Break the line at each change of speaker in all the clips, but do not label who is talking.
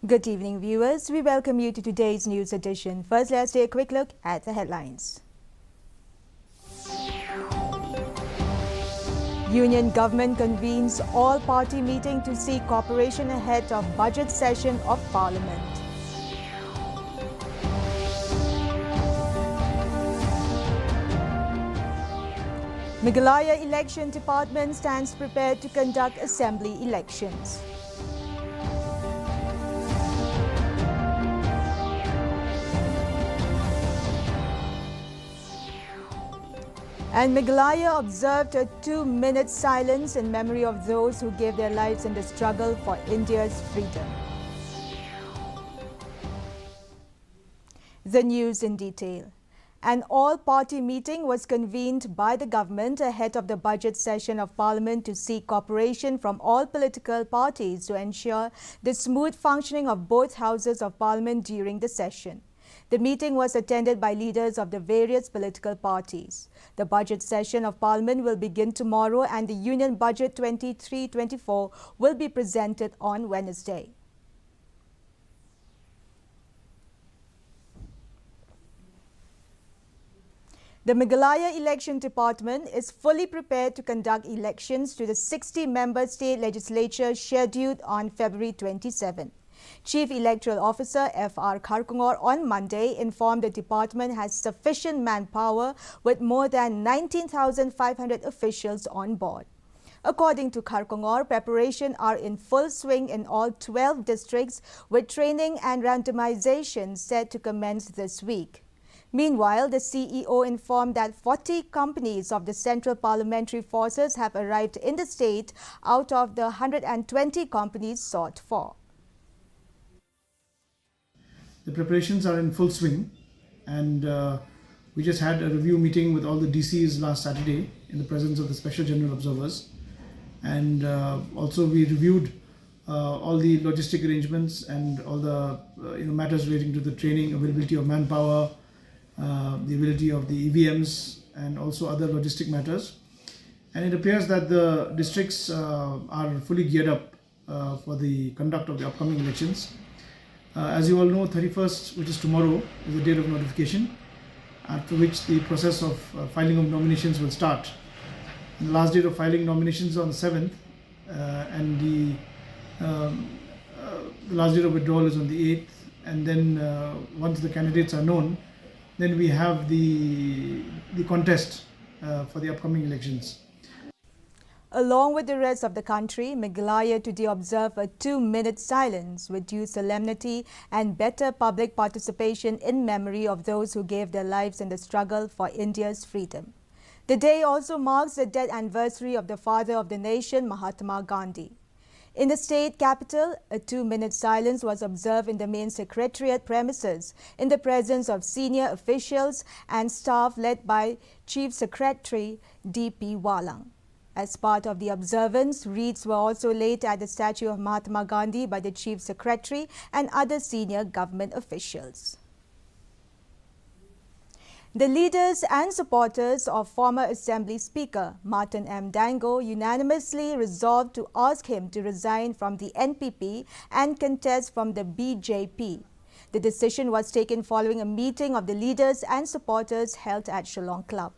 Good evening, viewers. We welcome you to today's news edition. First, let's take a quick look at the headlines. Union government convenes all-party meeting to seek cooperation ahead of budget session of Parliament. Meghalaya Election Department stands prepared to conduct assembly elections. And Meghalaya observed a 2-minute silence in memory of those who gave their lives in the struggle for India's freedom. The news in detail. An all-party meeting was convened by the government ahead of the budget session of Parliament to seek cooperation from all political parties to ensure the smooth functioning of both houses of Parliament during the session. The meeting was attended by leaders of the various political parties. The budget session of Parliament will begin tomorrow and the Union Budget 23-24 will be presented on Wednesday. The Meghalaya Election Department is fully prepared to conduct elections to the 60-member state legislature scheduled on February 27. Chief Electoral Officer F.R. Kharkongor on Monday informed the department has sufficient manpower with more than 19,500 officials on board. According to Kharkongor, preparations are in full swing in all 12 districts with training and randomization set to commence this week. Meanwhile, the CEO informed that 40 companies of the Central Parliamentary Forces have arrived in the state out of the 120 companies sought for.
The preparations are in full swing, and we just had a review meeting with all the DCs last Saturday in the presence of the Special General Observers, and also we reviewed all the logistic arrangements and all the matters relating to the training, availability of manpower, the ability of the EVMs, and also other logistic matters. And it appears that the districts are fully geared up for the conduct of the upcoming elections. As you all know, 31st, which is tomorrow, is the date of notification, after which the process of filing of nominations will start. And the last date of filing nominations is on the 7th, and the last date of withdrawal is on the 8th. And then once the candidates are known, then we have the contest for the upcoming elections.
Along with the rest of the country, Meghalaya today observed a 2-minute silence with due solemnity and better public participation in memory of those who gave their lives in the struggle for India's freedom. The day also marks the death anniversary of the father of the nation, Mahatma Gandhi. In the state capital, a 2-minute silence was observed in the main secretariat premises in the presence of senior officials and staff led by Chief Secretary D.P. Walang. As part of the observance, wreaths were also laid at the statue of Mahatma Gandhi by the Chief Secretary and other senior government officials. The leaders and supporters of former Assembly Speaker Martin M. Dango unanimously resolved to ask him to resign from the NPP and contest from the BJP. The decision was taken following a meeting of the leaders and supporters held at Shillong Club.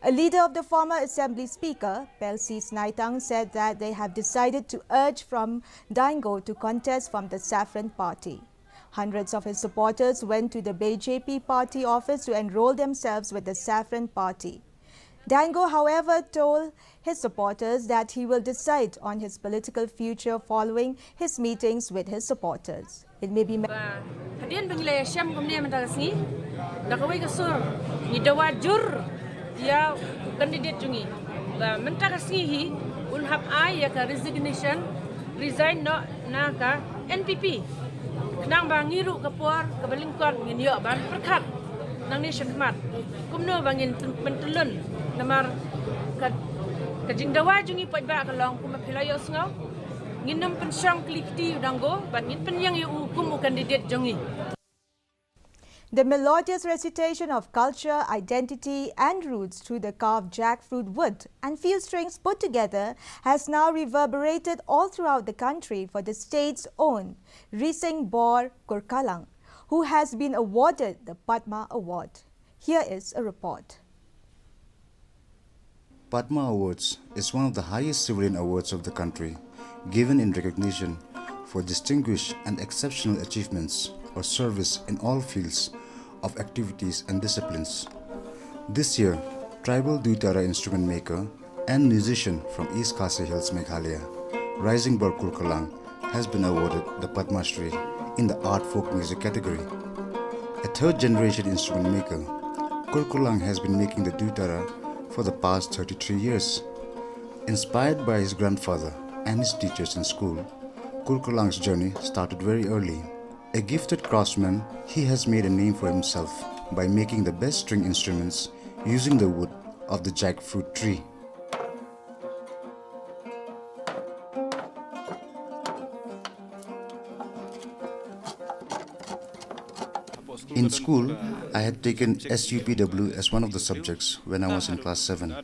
A leader of the former Assembly Speaker, Pelsi Snaitang, said that they have decided to urge from Dango to contest from the Saffron Party. Hundreds of his supporters went to the BJP party office to enroll themselves with the Saffron Party. Dango, however, told his supporters that he will decide on his political future following his meetings with his supporters. It may be
ya kandidat jungi ba mentaka sihi unhap ay ka resignation resign no na ka NPP nang bangiru kapor kabalingkon nginyo ban perkat nang ni syakmat kumno bangin pentelun namar ka jingdawa jungi pajba kalong kumaphilayo sngaw nginam pensyang klikti Dango ban ngin penyang yu kum kandidat jungi.
The melodious recitation of culture, identity and roots through the carved jackfruit wood and few strings put together has now reverberated all throughout the country for the state's own Rising Bor Kurkalang, who has been awarded the Padma Award. Here is a report.
Padma Awards is one of the highest civilian awards of the country, given in recognition for distinguished and exceptional achievements or service in all fields of activities and disciplines. This year, tribal Duitara instrument maker and musician from East Khasi Hills, Meghalaya, Rising Bor Kurkalang, has been awarded the Padma Shri in the art folk music category. A third-generation instrument maker, Kurkalang has been making the Duitara for the past 33 years. Inspired by his grandfather and his teachers in school, Kurkalang's journey started very early. A gifted craftsman, he has made a name for himself by making the best string instruments using the wood of the jackfruit tree. In school, I had taken SUPW as one of the subjects when I was in class 7.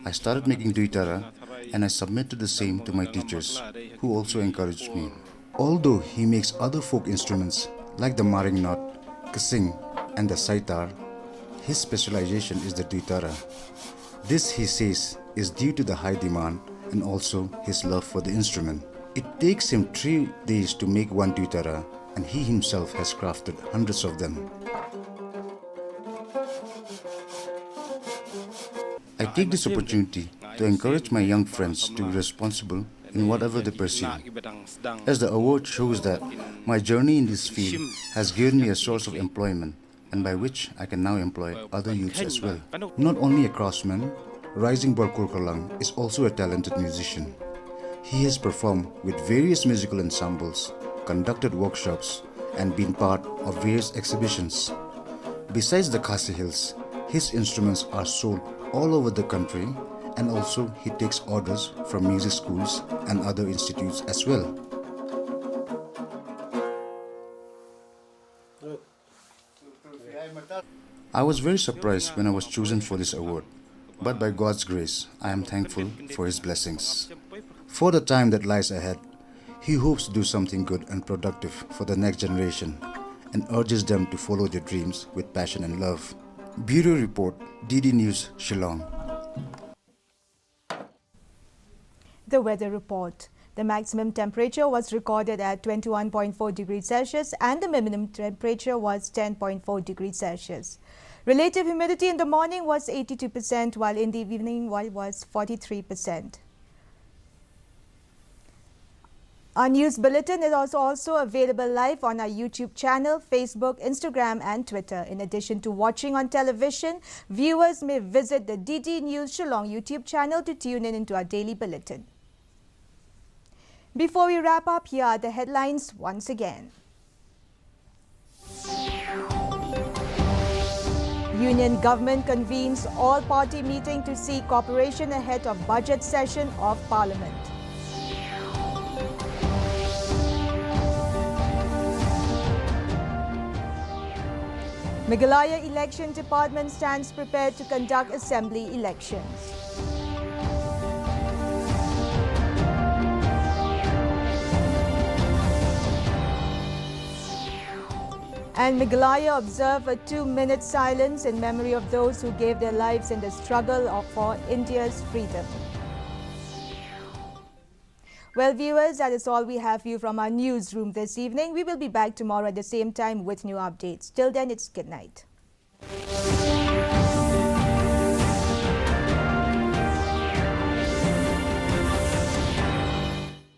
I started making Duitara and I submitted the same to my teachers, who also encouraged me. Although he makes other folk instruments like the maring knot, kasing and the saitar, his specialization is the Duitara. This, he says, is due to the high demand and also his love for the instrument. It takes him 3 days to make one Duitara, and he himself has crafted hundreds of them. I take this opportunity to encourage my young friends to be responsible in whatever they pursue, as the award shows that my journey in this field has given me a source of employment, and by which I can now employ other youths as well. Not only a craftsman, Rising Bor Kurkalang is also a talented musician. He has performed with various musical ensembles, conducted workshops, and been part of various exhibitions. Besides the Khasi Hills, his instruments are sold all over the country, and also he takes orders from music schools and other institutes as well. I was very surprised when I was chosen for this award, but by God's grace, I am thankful for His blessings. For the time that lies ahead, he hopes to do something good and productive for the next generation and urges them to follow their dreams with passion and love. Bureau Report, DD News, Shillong.
The weather report. The maximum temperature was recorded at 21.4 degrees Celsius and the minimum temperature was 10.4 degrees Celsius. Relative humidity in the morning was 82%, while in the evening was 43%. Our news bulletin is also available live on our YouTube channel, Facebook, Instagram and Twitter. In addition to watching on television, viewers may visit the DD News Shillong YouTube channel to tune in into our daily bulletin. Before we wrap up, here are the headlines once again. Union government convenes all-party meeting to seek cooperation ahead of budget session of Parliament. Meghalaya Election Department stands prepared to conduct assembly elections. And Meghalaya observe a 2-minute silence in memory of those who gave their lives in the struggle for India's freedom. Well, viewers, that is all we have for you from our newsroom this evening. We will be back tomorrow at the same time with new updates. Till then, it's good night.